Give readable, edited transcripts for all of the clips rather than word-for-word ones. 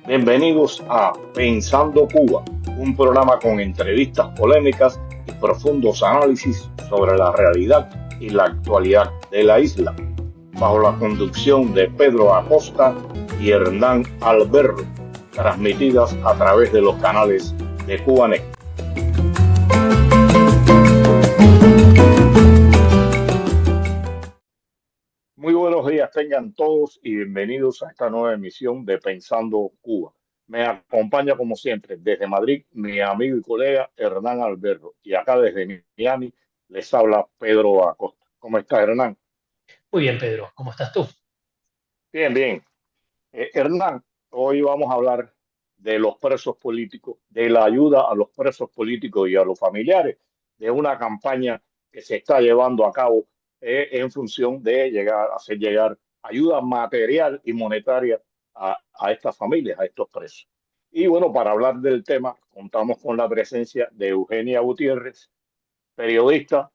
Bienvenidos a Pensando Cuba, un programa con entrevistas polémicas y profundos análisis sobre la realidad y la actualidad de la isla, bajo la conducción de Pedro Acosta y Hernán Alberro, transmitidas a través de los canales de Cubanet. Muy buenos días tengan todos y bienvenidos a esta nueva emisión de Pensando Cuba. Me acompaña como siempre desde Madrid mi amigo y colega Hernán Alberro y acá desde Miami les habla Pedro Acosta. ¿Cómo está Hernán? Muy bien, Pedro, ¿cómo estás tú? Bien, bien. Hernán, hoy vamos a hablar de los presos políticos, de la ayuda a los presos políticos y a los familiares, de una campaña que se está llevando a cabo en función de hacer llegar ayuda material y monetaria a estas familias, a estos presos. Y bueno, para hablar del tema, contamos con la presencia de Eugenia Gutiérrez, periodista,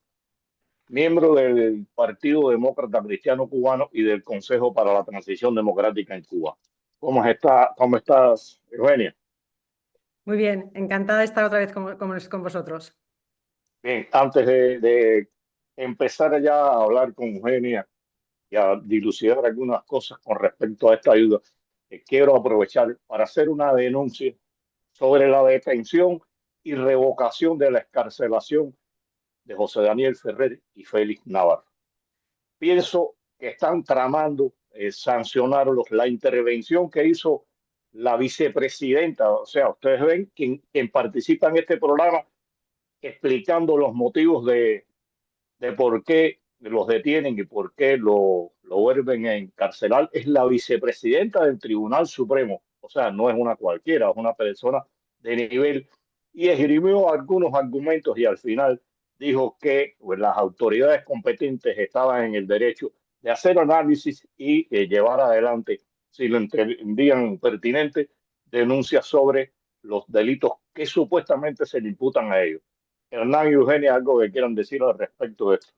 miembro del Partido Demócrata Cristiano Cubano y del Consejo para la Transición Democrática en Cuba. ¿Cómo estás, Eugenia? Muy bien, encantada de estar otra vez con vosotros. Bien, antes de empezar ya a hablar con Eugenia y a dilucidar algunas cosas con respecto a esta ayuda, quiero aprovechar para hacer una denuncia sobre la detención y revocación de la excarcelación de José Daniel Ferrer y Félix Navarro. Pienso que están tramando sancionarlos. La intervención que hizo la vicepresidenta, o sea, ustedes ven quien participa en este programa explicando los motivos de por qué los detienen y por qué lo vuelven a encarcelar, es la vicepresidenta del Tribunal Supremo. O sea, no es una cualquiera, es una persona de nivel y esgrimió algunos argumentos y al final dijo que pues, las autoridades competentes estaban en el derecho de hacer análisis y llevar adelante, si lo entendían pertinente, denuncias sobre los delitos que supuestamente se le imputan a ellos. Hernán y Eugenia, algo que quieran decir al respecto de esto.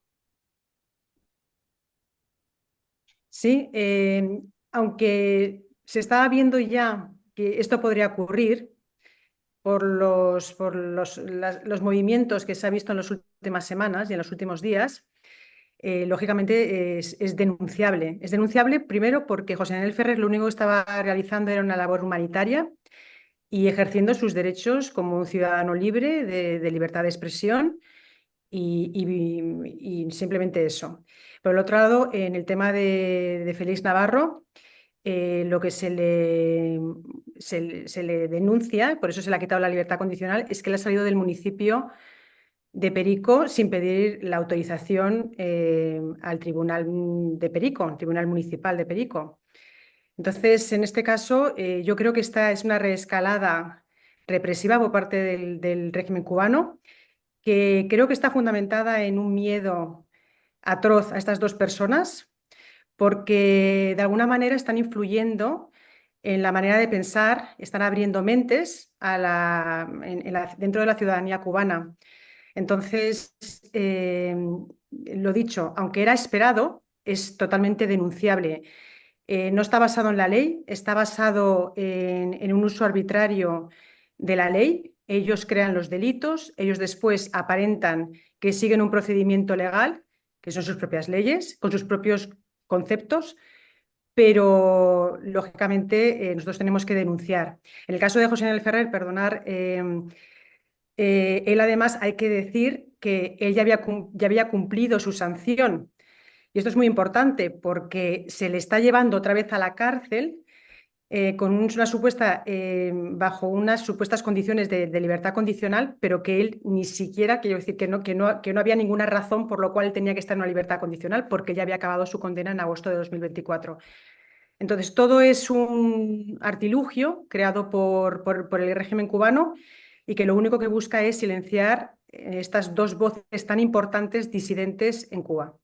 Sí, aunque se estaba viendo ya que esto podría ocurrir por los movimientos que se ha visto en las últimas semanas y en los últimos días, lógicamente es denunciable. Es denunciable primero porque José Daniel Ferrer lo único que estaba realizando era una labor humanitaria y ejerciendo sus derechos como un ciudadano libre de libertad de expresión y simplemente eso. Por el otro lado, en el tema de Félix Navarro, lo que se le denuncia, por eso se le ha quitado la libertad condicional, es que él ha salido del municipio de Perico sin pedir la autorización al Tribunal de Perico, al Tribunal Municipal de Perico. Entonces, en este caso, yo creo que esta es una reescalada represiva por parte del régimen cubano, que creo que está fundamentada en un miedo atroz a estas dos personas, porque de alguna manera están influyendo en la manera de pensar, están abriendo mentes dentro de la ciudadanía cubana. Entonces, lo dicho, aunque era esperado, es totalmente denunciable. No está basado en la ley, está basado en un uso arbitrario de la ley. Ellos crean los delitos, ellos después aparentan que siguen un procedimiento legal, que son sus propias leyes, con sus propios conceptos, pero lógicamente nosotros tenemos que denunciar. En el caso de José Manuel Ferrer, perdonar, él además hay que decir que él ya había cumplido su sanción. Y esto es muy importante porque se le está llevando otra vez a la cárcel bajo unas supuestas condiciones de libertad condicional, pero que él ni siquiera, quiero decir, que no había ninguna razón por lo cual él tenía que estar en una libertad condicional porque ya había acabado su condena en agosto de 2024. Entonces, todo es un artilugio creado por el régimen cubano y que lo único que busca es silenciar estas dos voces tan importantes disidentes en Cuba.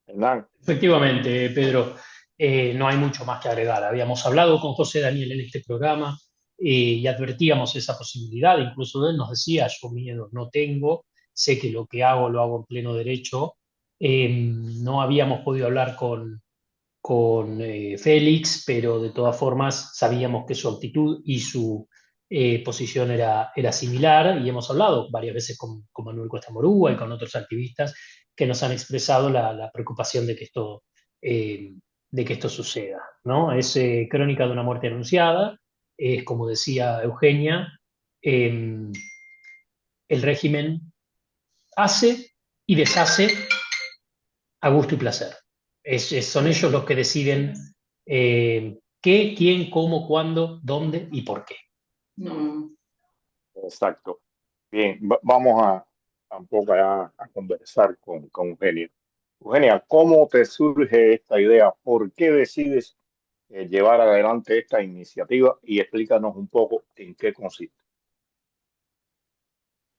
Hernán. Efectivamente, Pedro, no hay mucho más que agregar. Habíamos hablado con José Daniel en este programa y advertíamos esa posibilidad. Incluso él nos decía, yo miedo no tengo, sé que lo que hago lo hago en pleno derecho. No habíamos podido hablar con Félix, pero de todas formas sabíamos que su actitud y su posición era similar, y hemos hablado varias veces con Manuel Cuesta Morúa y con otros activistas que nos han expresado la preocupación eh, de que esto suceda, ¿no? Es crónica de una muerte anunciada, es como decía Eugenia, el régimen hace y deshace a gusto y placer. Son ellos los que deciden qué, quién, cómo, cuándo, dónde y por qué. No. Exacto. Bien, vamos a un poco a conversar con Eugenia. Eugenia, ¿cómo te surge esta idea? ¿Por qué decides llevar adelante esta iniciativa? Y explícanos un poco en qué consiste.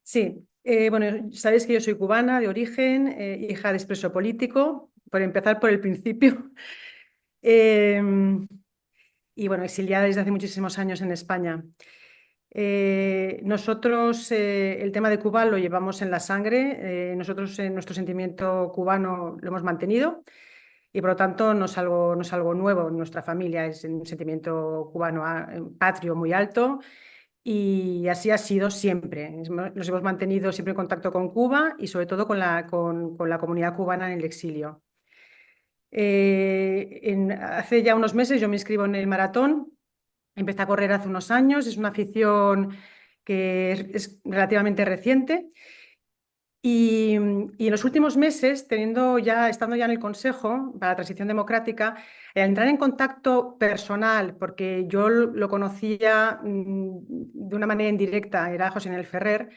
Sí, bueno, sabéis que yo soy cubana de origen, hija de expreso político, por empezar por el principio. Y bueno, exiliada desde hace muchísimos años en España. Nosotros el tema de Cuba lo llevamos en la sangre, nosotros nuestro sentimiento cubano lo hemos mantenido y por lo tanto no es algo nuevo en nuestra familia, es un sentimiento cubano patrio muy alto y así ha sido siempre. Nos hemos mantenido siempre en contacto con Cuba y sobre todo con la comunidad cubana en el exilio. Hace ya unos meses yo me inscribo en el maratón. Empecé a correr hace unos años, es una afición que es relativamente reciente y en los últimos meses, estando ya en el Consejo para la Transición Democrática, al entrar en contacto personal, porque yo lo conocía de una manera indirecta, era José Daniel Ferrer,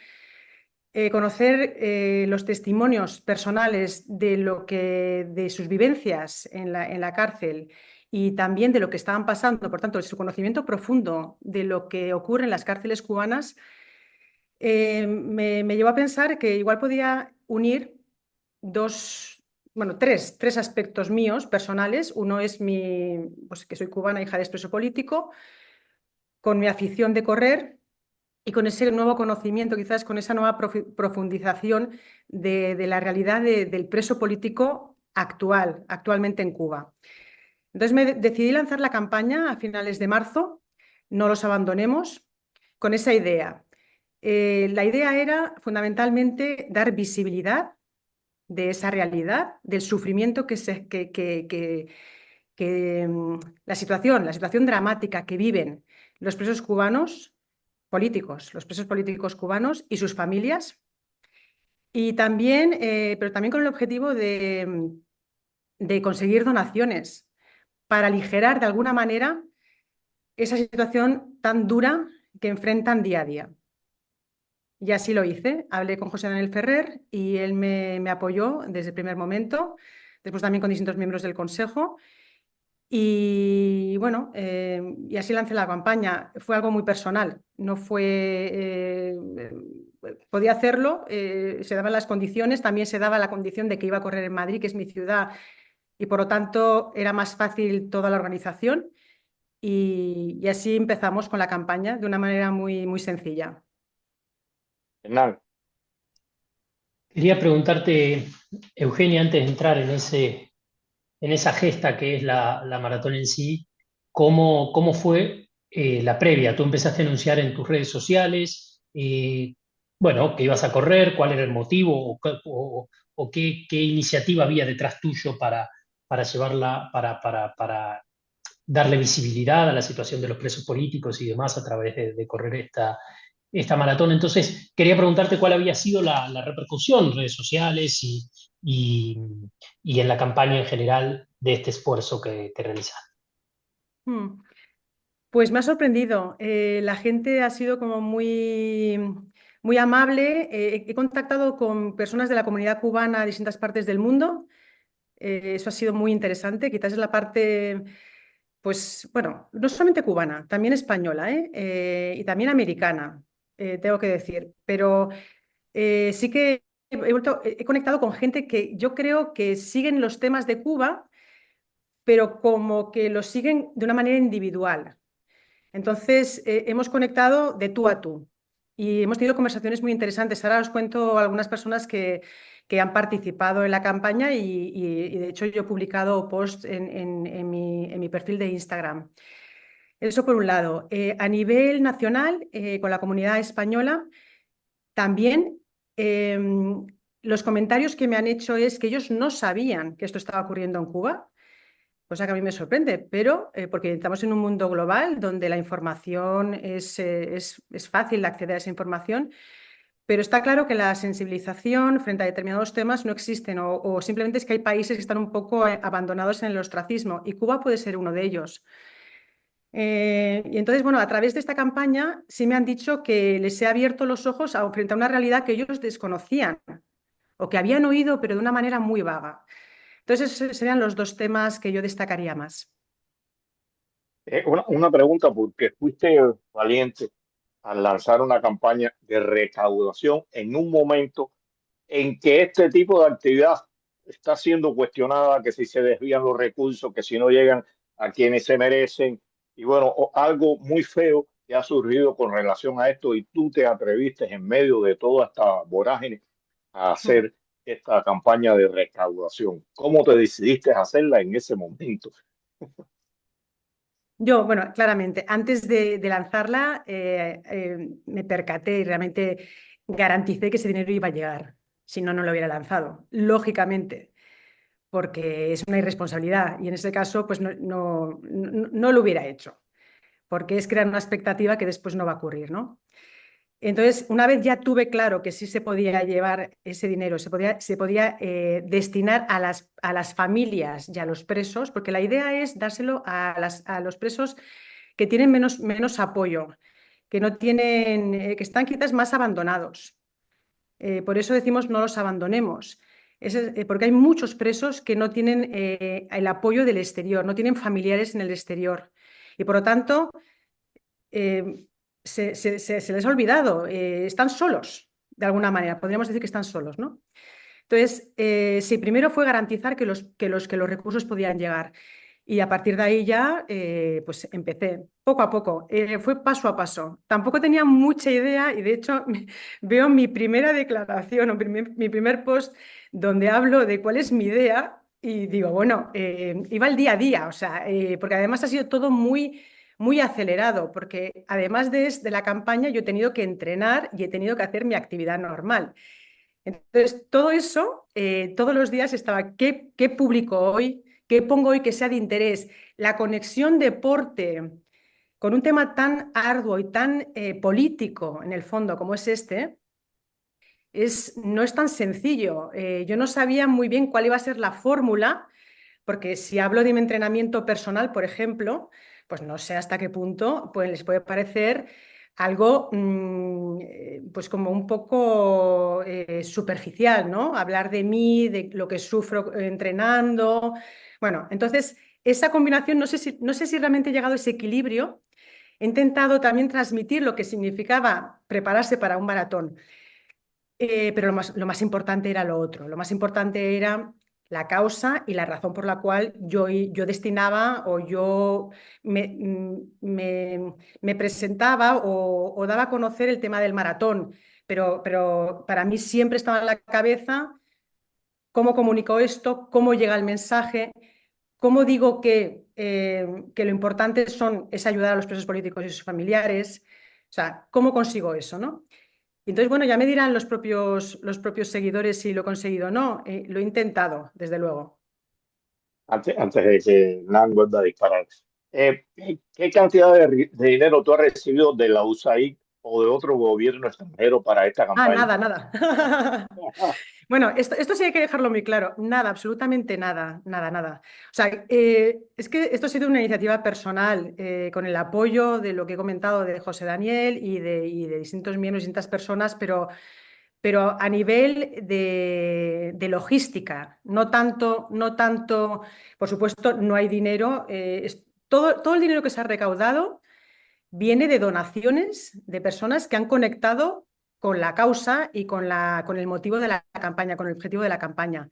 conocer los testimonios personales de sus vivencias en la cárcel y también de lo que estaban pasando, por tanto, de su conocimiento profundo de lo que ocurre en las cárceles cubanas, me llevó a pensar que igual podía unir tres aspectos míos personales. Uno es pues, que soy cubana, hija de expreso político, con mi afición de correr y con ese nuevo conocimiento, quizás con esa nueva profundización de la realidad del preso político actualmente en Cuba. Entonces decidí lanzar la campaña a finales de marzo, No los abandonemos, con esa idea. La idea era fundamentalmente dar visibilidad de esa realidad, del sufrimiento la situación dramática que viven los presos cubanos políticos, los presos políticos cubanos y sus familias, y también, pero también con el objetivo de conseguir donaciones para aligerar de alguna manera esa situación tan dura que enfrentan día a día. Y así lo hice. Hablé con José Daniel Ferrer y él me apoyó desde el primer momento, después también con distintos miembros del Consejo. Y bueno, y así lancé la campaña. Fue algo muy personal, no fue... podía hacerlo, se daban las condiciones, también se daba la condición de que iba a correr en Madrid, que es mi ciudad, y por lo tanto era más fácil toda la organización. Y así empezamos con la campaña de una manera muy, muy sencilla. Hernán, Quería preguntarte, Eugenia, antes de entrar en esa gesta que es la maratón en sí, ¿cómo fue la previa? Tú empezaste a anunciar en tus redes sociales, bueno, que ibas a correr, cuál era el motivo o qué iniciativa había detrás tuyo para llevarla, para darle visibilidad a la situación de los presos políticos y demás a través de correr esta maratón. Entonces, quería preguntarte cuál había sido la repercusión en redes sociales y, y en la campaña en general de este esfuerzo que realizaste. Hmm. Pues me ha sorprendido. La gente ha sido como muy, muy amable. He contactado con personas de la comunidad cubana de distintas partes del mundo. Eso ha sido muy interesante. Quizás es la parte, pues, bueno, no solamente cubana, también española, y también americana, tengo que decir. Pero sí que he conectado con gente que yo creo que siguen los temas de Cuba, pero como que los siguen de una manera individual. Entonces, hemos conectado de tú a tú. y hemos tenido conversaciones muy interesantes. Ahora os cuento algunas personas que han participado en la campaña y de hecho yo he publicado posts en mi perfil de Instagram. Eso por un lado. A nivel nacional, con la comunidad española, también los comentarios que me han hecho es que ellos no sabían que esto estaba ocurriendo en Cuba, cosa que a mí me sorprende, pero porque estamos en un mundo global donde la información es fácil de acceder a esa información, pero está claro que la sensibilización frente a determinados temas no existen o simplemente es que hay países que están un poco abandonados en el ostracismo y Cuba puede ser uno de ellos. Y entonces, bueno, a través de esta campaña sí me han dicho que les he abierto los ojos frente a una realidad que ellos desconocían o que habían oído, pero de una manera muy vaga. Entonces, esos serían los dos temas que yo destacaría más. Una pregunta, porque fuiste valiente al lanzar una campaña de recaudación en un momento en que este tipo de actividad está siendo cuestionada, que si se desvían los recursos, que si no llegan a quienes se merecen, y bueno, algo muy feo que ha surgido con relación a esto, y tú te atreviste en medio de toda esta vorágine a hacer esta campaña de recaudación. ¿Cómo te decidiste a hacerla en ese momento? Yo, bueno, claramente, antes de lanzarla, me percaté y realmente garanticé que ese dinero iba a llegar. Si no, no lo hubiera lanzado, lógicamente, porque es una irresponsabilidad y en ese caso, pues no lo hubiera hecho, porque es crear una expectativa que después no va a ocurrir, ¿no? Entonces, una vez ya tuve claro que sí se podía llevar ese dinero, se podía destinar a las familias y a los presos, porque la idea es dárselo a los presos que tienen menos apoyo, que no tienen, que están quizás más abandonados. Por eso decimos no los abandonemos. Porque hay muchos presos que no tienen el apoyo del exterior, no tienen familiares en el exterior. Y por lo tanto, eh, se les ha olvidado, están solos, de alguna manera, podríamos decir que están solos, ¿no? Entonces, sí, primero fue garantizar que los recursos podían llegar y a partir de ahí ya, pues empecé poco a poco, fue paso a paso. Tampoco tenía mucha idea y de hecho veo mi primera declaración o mi primer post donde hablo de cuál es mi idea y digo, bueno, iba el día a día, o sea, porque además ha sido todo muy acelerado, porque además de la campaña yo he tenido que entrenar y he tenido que hacer mi actividad normal. Entonces, todo eso, todos los días estaba, ¿qué publico hoy? ¿Qué pongo hoy que sea de interés? La conexión deporte con un tema tan arduo y tan político en el fondo como es este, no es tan sencillo. Yo no sabía muy bien cuál iba a ser la fórmula, porque si hablo de mi entrenamiento personal, por ejemplo, pues no sé hasta qué punto pues les puede parecer algo pues como un poco superficial, ¿no? Hablar de mí, de lo que sufro entrenando. Bueno, entonces esa combinación, no sé si realmente he llegado a ese equilibrio. He intentado también transmitir lo que significaba prepararse para un maratón. Pero lo más importante era lo otro. Lo más importante era la causa y la razón por la cual yo destinaba o yo me presentaba o daba a conocer el tema del maratón. Pero para mí siempre estaba en la cabeza cómo comunico esto, cómo llega el mensaje, cómo digo que lo importante es ayudar a los presos políticos y sus familiares. O sea, ¿cómo consigo eso, no? Entonces, bueno, ya me dirán los propios seguidores si lo he conseguido o no. Lo he intentado, desde luego. Antes de que Nan vuelva a disparar. ¿Qué cantidad de dinero tú has recibido de la USAID o de otro gobierno extranjero para esta Ah, campaña? nada, nada. Bueno, esto sí hay que dejarlo muy claro. Nada, absolutamente nada, nada, nada. O sea, es que esto ha sido una iniciativa personal, con el apoyo de lo que he comentado de José Daniel y de distintos miembros, distintas personas, pero a nivel de logística, no tanto, por supuesto, no hay dinero. Todo el dinero que se ha recaudado viene de donaciones de personas que han conectado con la causa y con el motivo de la campaña, con el objetivo de la campaña.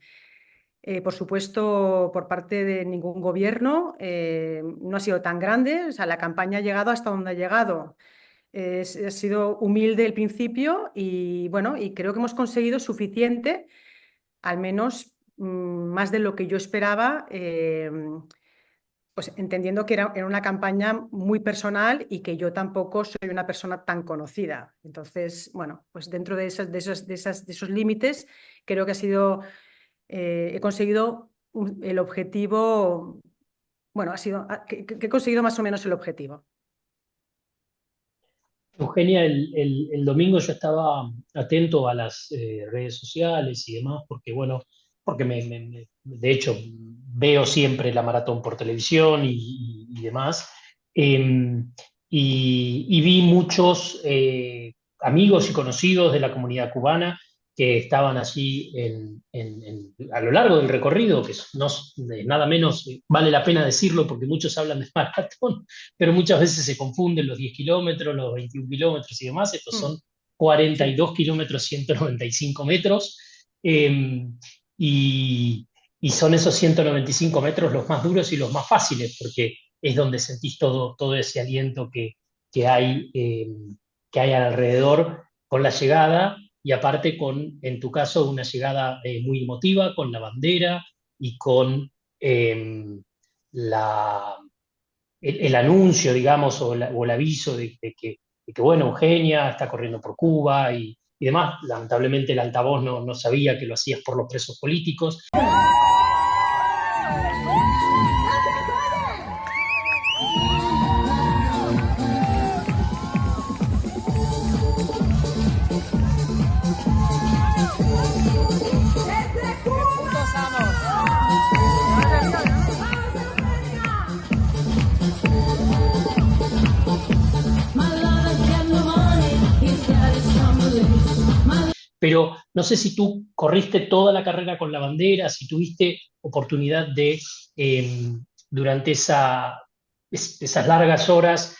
Por supuesto, por parte de ningún gobierno, no ha sido tan grande. O sea, la campaña ha llegado hasta donde ha llegado Ha sido humilde el principio y bueno, y creo que hemos conseguido suficiente, al menos más de lo que yo esperaba, pues entendiendo que era una campaña muy personal y que yo tampoco soy una persona tan conocida. Entonces, bueno, pues dentro de esos límites, creo que he conseguido el objetivo, bueno, que he conseguido más o menos el objetivo. Eugenia, el domingo yo estaba atento a las redes sociales y demás, porque bueno, porque de hecho veo siempre la maratón por televisión y demás. Eh, y vi muchos amigos y conocidos de la comunidad cubana que estaban allí a lo largo del recorrido, que no, nada menos, vale la pena decirlo porque muchos hablan de maratón, pero muchas veces se confunden los 10 kilómetros, los 21 kilómetros y demás. Estos son Sí. 42 kilómetros, 195 metros, y, y son esos 195 metros los más duros y los más fáciles, porque es donde sentís todo ese aliento que hay, que hay alrededor con la llegada, y aparte en tu caso, una llegada muy emotiva, con la bandera y con la el anuncio, digamos, o el aviso de que, bueno, Eugenia está corriendo por Cuba y demás. Lamentablemente el altavoz no sabía que lo hacías por los presos políticos. Pero no sé si tú corriste toda la carrera con la bandera, si tuviste oportunidad de, eh, durante esas largas horas,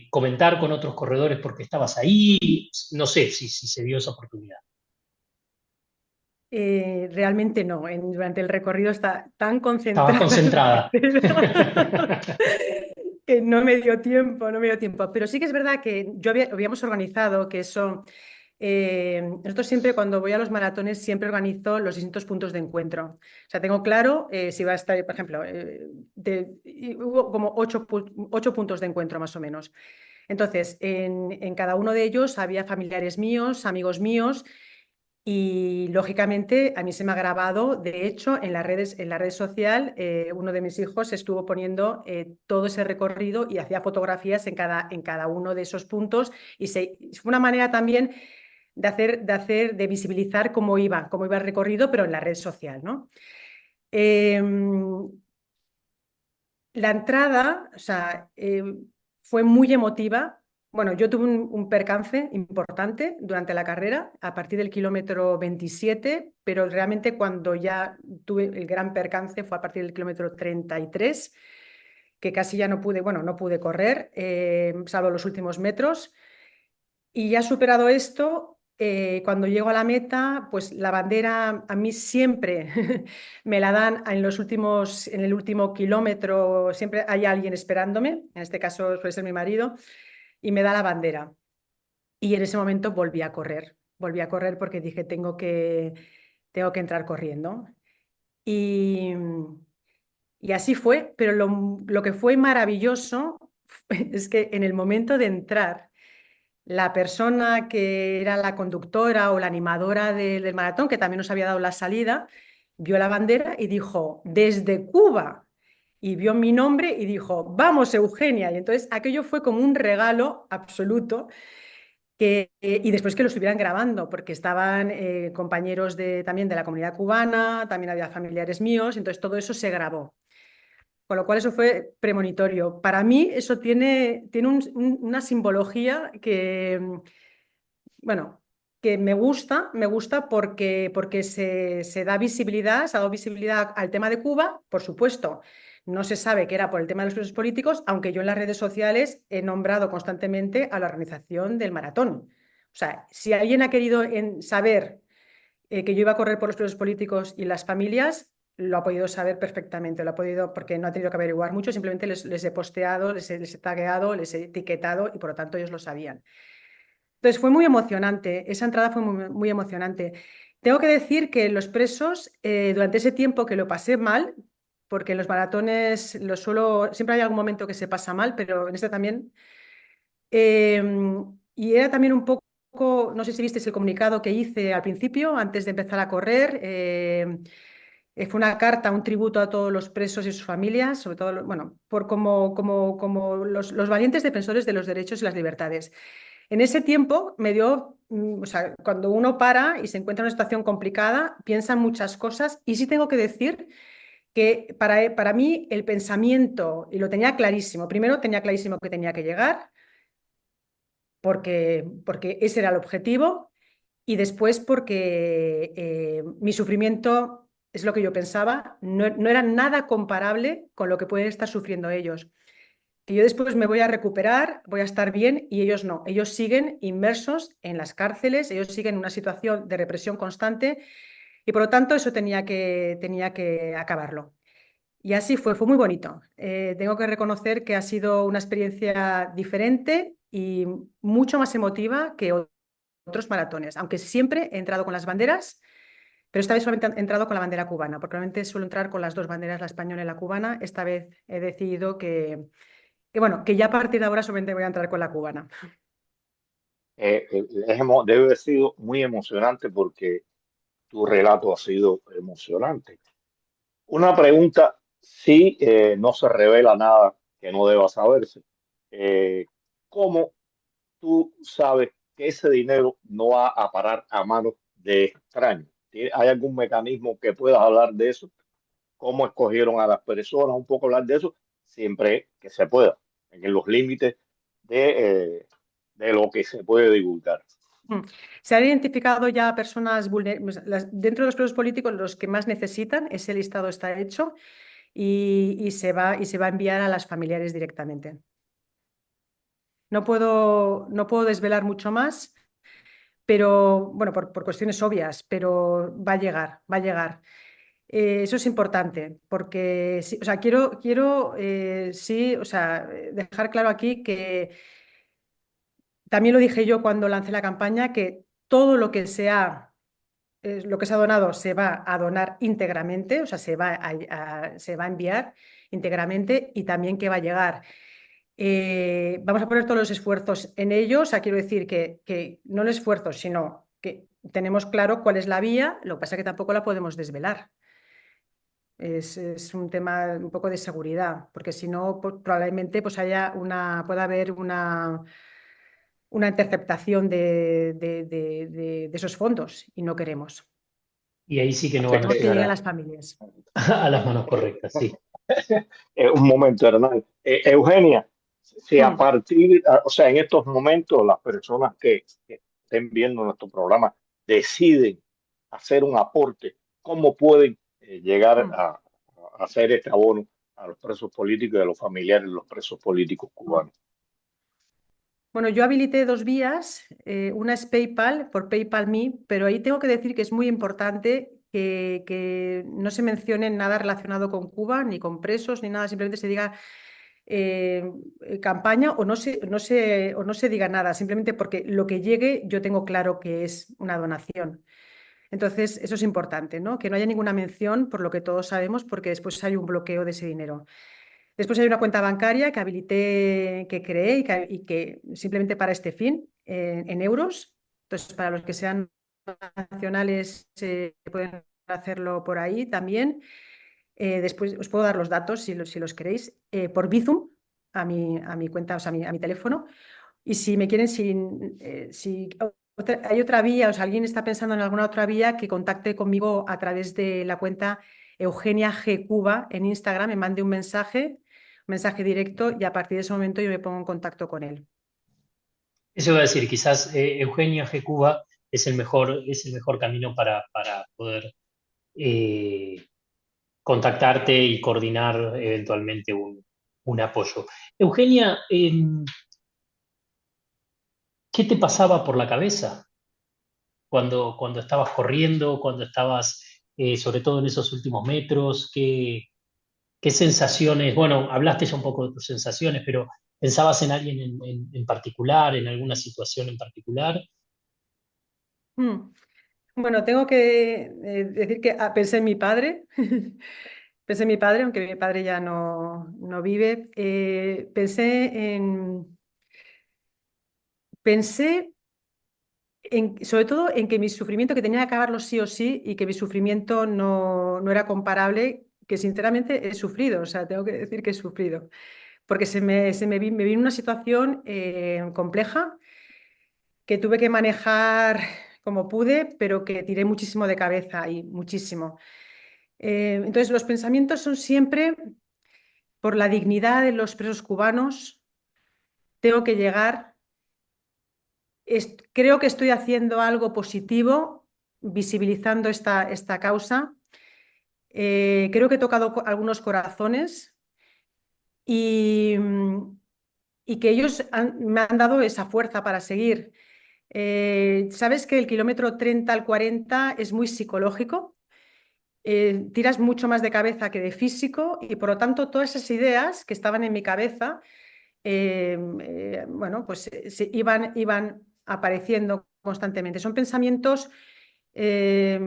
comentar con otros corredores porque estabas ahí. No sé si se dio esa oportunidad. Realmente no, durante el recorrido está tan Estabas concentrada en la concentrada. carrera que no me dio tiempo, no me dio tiempo. Pero sí que es verdad que habíamos organizado que eso, nosotros siempre cuando voy a los maratones siempre organizo los distintos puntos de encuentro. O sea, tengo claro si va a estar, por ejemplo, hubo como 8 puntos de encuentro más o menos. Entonces, en cada uno de ellos había familiares míos, amigos míos. Y lógicamente a mí se me ha grabado, de hecho, en la red social, uno de mis hijos estuvo poniendo todo ese recorrido y hacía fotografías en cada uno de esos puntos. Y fue una manera también de visibilizar cómo iba el recorrido, pero en la red social, ¿no? La entrada, o sea, fue muy emotiva. Bueno, yo tuve un percance importante durante la carrera, a partir del kilómetro 27, pero realmente cuando ya tuve el gran percance fue a partir del kilómetro 33, que casi ya no pude, bueno, no pude correr, salvo los últimos metros. Y ya superado esto, cuando llego a la meta, pues la bandera a mí siempre me la dan en el último kilómetro, siempre hay alguien esperándome, en este caso suele ser mi marido, y me da la bandera. Y en ese momento volví a correr porque dije, tengo que entrar corriendo. Y, y así fue, pero lo que fue maravilloso es que en el momento de entrar, la persona que era la conductora o la animadora del maratón, que también nos había dado la salida, vio la bandera y dijo, desde Cuba. Y vio mi nombre y dijo, vamos, Eugenia. Y entonces aquello fue como un regalo absoluto. Y después que lo estuvieran grabando, porque estaban compañeros también de la comunidad cubana, también había familiares míos, entonces todo eso se grabó. Con lo cual eso fue premonitorio. Para mí eso tiene una simbología bueno, que me gusta porque se da visibilidad, se ha dado visibilidad al tema de Cuba, por supuesto. No se sabe que era por el tema de los presos políticos, aunque yo en las redes sociales he nombrado constantemente a la organización del maratón. O sea, si alguien ha querido saber que yo iba a correr por los presos políticos y las familias, lo ha podido saber perfectamente, lo ha podido, porque no ha tenido que averiguar mucho, simplemente les he posteado, les he tagueado, les he etiquetado y por lo tanto ellos lo sabían. Entonces fue muy emocionante, esa entrada fue muy emocionante. Tengo que decir que los presos, durante ese tiempo que lo pasé mal, porque en los maratones siempre hay algún momento que se pasa mal, pero en este también, y era también un poco, no sé si visteis el comunicado que hice al principio, antes de empezar a correr. Fue una carta, un tributo a todos los presos y sus familias, sobre todo, bueno, por como los valientes defensores de los derechos y las libertades. En ese tiempo me dio, o sea, cuando uno para y se encuentra en una situación complicada, piensa en muchas cosas y sí tengo que decir que para mí el pensamiento, y lo tenía clarísimo, primero tenía clarísimo que tenía que llegar, porque ese era el objetivo, y después porque mi sufrimiento, es lo que yo pensaba, no era nada comparable con lo que pueden estar sufriendo ellos. Que yo después me voy a recuperar, voy a estar bien y ellos no. Ellos siguen inmersos en las cárceles, ellos siguen en una situación de represión constante y por lo tanto eso tenía que acabarlo. Y así fue muy bonito. Tengo que reconocer que ha sido una experiencia diferente y mucho más emotiva que otros maratones, aunque siempre he entrado con las banderas, pero esta vez solamente he entrado con la bandera cubana, porque normalmente suelo entrar con las dos banderas, la española y la cubana. Esta vez he decidido que ya a partir de ahora solamente voy a entrar con la cubana. Debe haber sido muy emocionante porque tu relato ha sido emocionante. Una pregunta, si no se revela nada que no deba saberse, eh, ¿cómo tú sabes que ese dinero no va a parar a manos de extraños? ¿Hay algún mecanismo que puedas hablar de eso? ¿Cómo escogieron a las personas? Un poco hablar de eso, siempre que se pueda, en los límites de lo que se puede divulgar. Se han identificado ya personas dentro de los presos políticos, los que más necesitan, ese listado está hecho y se va a enviar a las familiares directamente. No puedo desvelar mucho más, pero bueno, por cuestiones obvias, pero va a llegar, va a llegar. Eso es importante, porque sí, o sea, quiero sí, o sea, dejar claro aquí que también lo dije yo cuando lancé la campaña, que todo lo que se ha donado se va a donar íntegramente, o sea, se va a enviar íntegramente y también que va a llegar. Vamos a poner todos los esfuerzos en ello, o sea, quiero decir que no el esfuerzo, sino que tenemos claro cuál es la vía, lo que pasa es que tampoco la podemos desvelar. Es un tema un poco de seguridad, porque si no, pues, probablemente pues pueda haber una interceptación de esos fondos y no queremos. Y ahí sí que no van a Queremos que llegar lleguen a las familias. a las manos correctas, sí. Un momento, Hernán. Eugenia, si a Mm. partir, o sea, en estos momentos las personas que estén viendo nuestro programa deciden hacer un aporte, ¿cómo pueden llegar Mm. a hacer este abono a los presos políticos y a los familiares de los presos políticos Mm. cubanos? Bueno, yo habilité dos vías, una es PayPal, por PayPal Me, pero ahí tengo que decir que es muy importante que no se mencione nada relacionado con Cuba, ni con presos, ni nada, simplemente se diga campaña o no se diga nada, simplemente porque lo que llegue yo tengo claro que es una donación. Entonces, eso es importante, ¿no? Que no haya ninguna mención, por lo que todos sabemos, porque después hay un bloqueo de ese dinero. Después hay una cuenta bancaria que habilité, que creé y que simplemente para este fin, en euros. Entonces, para los que sean nacionales, pueden hacerlo por ahí también. Después os puedo dar los datos si los queréis, por Bizum, a mi cuenta, o sea, a mi teléfono. Y si me quieren, hay otra vía, o sea, alguien está pensando en alguna otra vía, que contacte conmigo a través de la cuenta Eugenia G. Cuba en Instagram, me mande un mensaje directo y a partir de ese momento yo me pongo en contacto con él. Eso iba a decir, quizás Eugenia G. Cuba es el mejor camino para poder eh, contactarte y coordinar eventualmente un apoyo. Eugenia, ¿qué te pasaba por la cabeza cuando estabas corriendo, cuando estabas sobre todo en esos últimos metros? ¿Qué sensaciones? Bueno, hablaste ya un poco de tus sensaciones, pero ¿pensabas en alguien en particular, en alguna situación en particular? Mm. Bueno, tengo que decir que pensé en mi padre. Pensé en mi padre, aunque mi padre ya no vive. Pensé sobre todo en que mi sufrimiento, que tenía que acabarlo sí o sí, y que mi sufrimiento no era comparable, que sinceramente he sufrido, o sea, tengo que decir que he sufrido, porque me vino una situación compleja que tuve que manejar como pude, pero que tiré muchísimo de cabeza y muchísimo. Entonces, los pensamientos son siempre por la dignidad de los presos cubanos. Tengo que llegar. Creo que estoy haciendo algo positivo visibilizando esta causa. Creo que he tocado algunos corazones y, y que ellos me han dado esa fuerza para seguir. Sabes que el kilómetro 30 al 40 es muy psicológico. Tiras mucho más de cabeza que de físico y por lo tanto todas esas ideas que estaban en mi cabeza, bueno, pues iban apareciendo constantemente. Son pensamientos eh,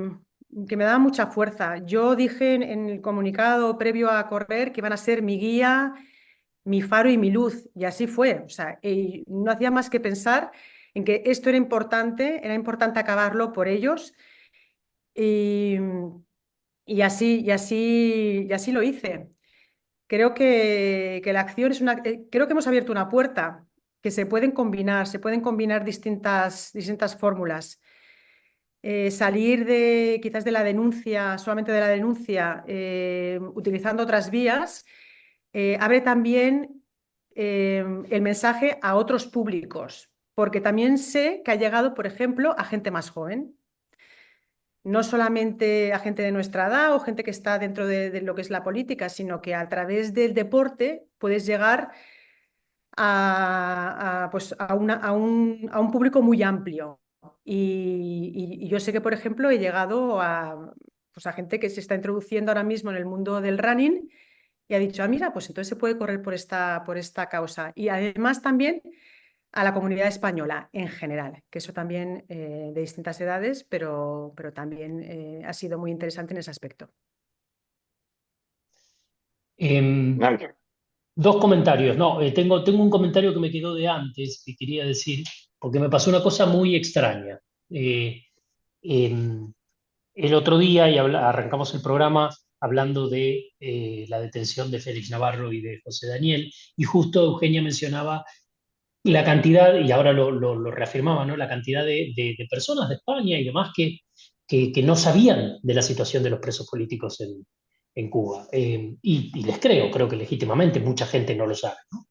que me daban mucha fuerza. Yo dije en el comunicado previo a correr que iban a ser mi guía, mi faro y mi luz, y así fue. O sea, no hacía más que pensar en que esto era importante acabarlo por ellos. Y, y así lo hice. Creo que la acción creo que hemos abierto una puerta que se pueden combinar distintas fórmulas. Salir quizás de la denuncia, solamente de la denuncia, utilizando otras vías, abre también el mensaje a otros públicos, porque también sé que ha llegado, por ejemplo, a gente más joven. No solamente a gente de nuestra edad o gente que está dentro de lo que es la política, sino que a través del deporte puedes llegar pues a un público muy amplio. Y yo sé que, por ejemplo, he llegado pues a gente que se está introduciendo ahora mismo en el mundo del running y ha dicho, mira, pues entonces se puede correr por esta causa. Y además también a la comunidad española en general, que eso también de distintas edades, pero también ha sido muy interesante en ese aspecto. Em, Ángel, Dos comentarios. No, tengo un comentario que me quedó de antes que quería decir, porque me pasó una cosa muy extraña. Eh, em, el otro día, y arrancamos el programa hablando de la detención de Félix Navarro y de José Daniel, y justo Eugenia mencionaba la cantidad, y ahora lo reafirmaba, ¿no? La cantidad de personas de España y demás que no sabían de la situación de los presos políticos en Cuba. Y les creo que legítimamente mucha gente no lo sabe, ¿no?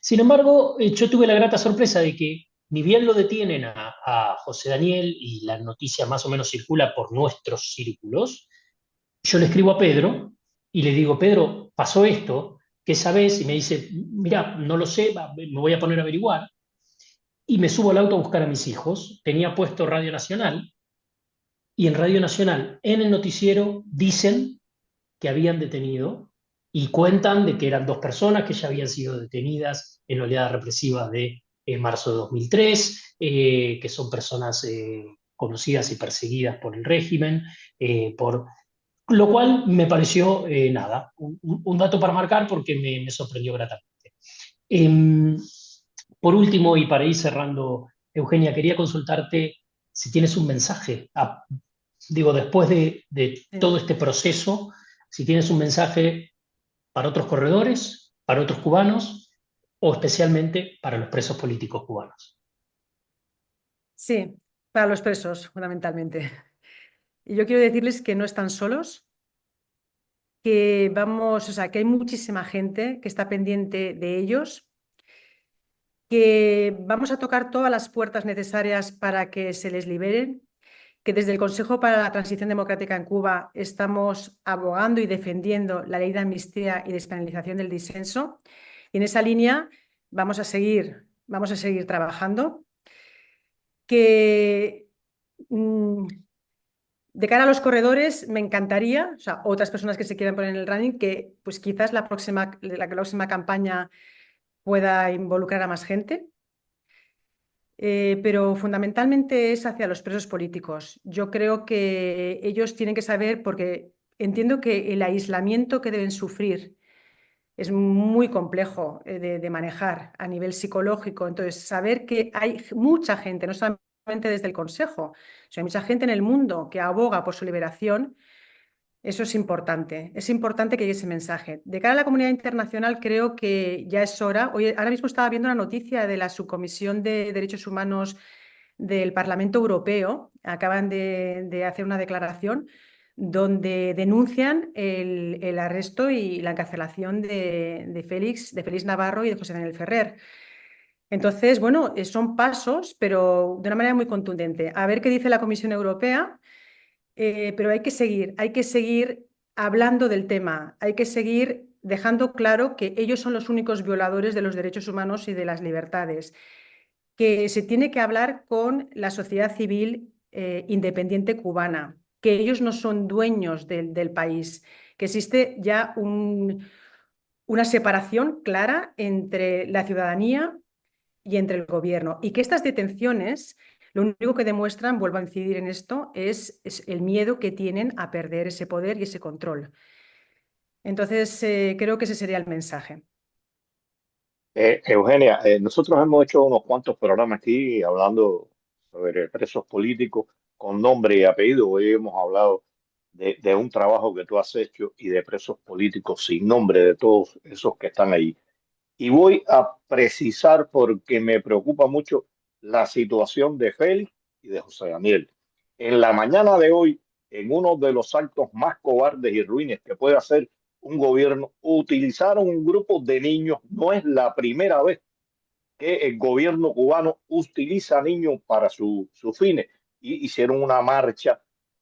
Sin embargo, yo tuve la grata sorpresa de que ni bien lo detienen a José Daniel y la noticia más o menos circula por nuestros círculos, yo le escribo a Pedro y le digo, Pedro, pasó esto, ¿qué sabes? Y me dice, mira, no lo sé, me voy a poner a averiguar. Y me subo al auto a buscar a mis hijos. Tenía puesto Radio Nacional y en Radio Nacional, en el noticiero, dicen que habían detenido y cuentan de que eran dos personas que ya habían sido detenidas en la oleada represiva de marzo de 2003, que son personas conocidas y perseguidas por el régimen, por lo cual me pareció, nada, un dato para marcar porque me sorprendió gratamente. Em, por último, y para ir cerrando, Eugenia, quería consultarte si tienes un mensaje, digo, después de Sí. todo este proceso, si tienes un mensaje para otros corredores, para otros cubanos o especialmente para los presos políticos cubanos. Sí, para los presos, fundamentalmente. Y yo quiero decirles que no están solos, que vamos, o sea, que hay muchísima gente que está pendiente de ellos, que vamos a tocar todas las puertas necesarias para que se les liberen, que desde el Consejo para la Transición Democrática en Cuba estamos abogando y defendiendo la ley de amnistía y despenalización del disenso. Y en esa línea vamos a seguir trabajando. Que De cara a los corredores, me encantaría, o sea, otras personas que se quieran poner en el running, que pues quizás la próxima campaña pueda involucrar a más gente. Pero fundamentalmente es hacia los presos políticos. Yo creo que ellos tienen que saber, porque entiendo que el aislamiento que deben sufrir es muy complejo de manejar a nivel psicológico. Entonces, saber que hay mucha gente, no solamente desde el Consejo, sino hay mucha gente en el mundo que aboga por su liberación. Eso es importante. Es importante que llegue ese mensaje. De cara a la comunidad internacional, creo que ya es hora. Hoy, ahora mismo estaba viendo una noticia de la Subcomisión de Derechos Humanos del Parlamento Europeo. Acaban de hacer una declaración donde denuncian el arresto y la encarcelación de Félix Navarro y de José Daniel Ferrer. Entonces, bueno, son pasos, pero de una manera muy contundente. A ver qué dice la Comisión Europea. Pero hay que seguir hablando del tema, hay que seguir dejando claro que ellos son los únicos violadores de los derechos humanos y de las libertades, que se tiene que hablar con la sociedad civil independiente cubana, que ellos no son dueños del país, que existe ya una separación clara entre la ciudadanía y entre el gobierno, y que estas detenciones lo único que demuestran, vuelvo a incidir en esto, es el miedo que tienen a perder ese poder y ese control. Entonces, creo que ese sería el mensaje. Eugenia, nosotros hemos hecho unos cuantos programas aquí hablando sobre presos políticos con nombre y apellido. Hoy hemos hablado de un trabajo que tú has hecho y de presos políticos sin nombre de todos esos que están ahí. Y voy a precisar porque me preocupa mucho la situación de Félix y de José Daniel. En la mañana de hoy, en uno de los actos más cobardes y ruines que puede hacer un gobierno, utilizaron un grupo de niños. No es la primera vez que el gobierno cubano utiliza niños para sus fines. Y hicieron una marcha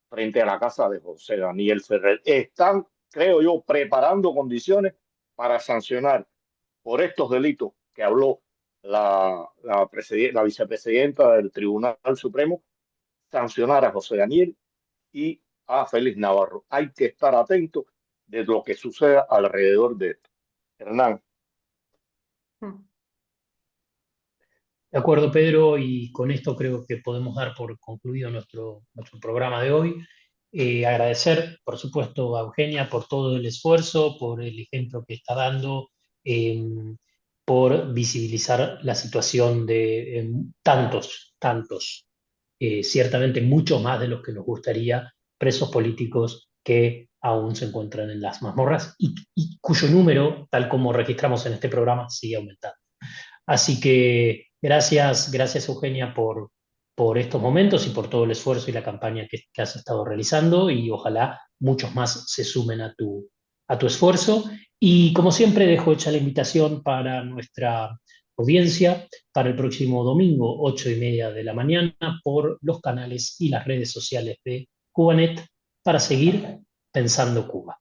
frente a la casa de José Daniel Ferrer. Están, creo yo, preparando condiciones para sancionar por estos delitos que habló la vicepresidenta del Tribunal Supremo, sancionar a José Daniel y a Félix Navarro. Hay que estar atento de lo que suceda alrededor de esto. Hernán. De acuerdo, Pedro, y con esto creo que podemos dar por concluido nuestro programa de hoy. Agradecer, por supuesto, a Eugenia por todo el esfuerzo, por el ejemplo que está dando, eh, por visibilizar la situación de tantos, ciertamente mucho más de los que nos gustaría, presos políticos que aún se encuentran en las mazmorras y cuyo número, tal como registramos en este programa, sigue aumentando. Así que gracias Eugenia por estos momentos y por todo el esfuerzo y la campaña que has estado realizando, y ojalá muchos más se sumen a tu esfuerzo. Y como siempre dejo hecha la invitación para nuestra audiencia para el próximo domingo, 8:30 de la mañana, por los canales y las redes sociales de Cubanet, para seguir pensando Cuba.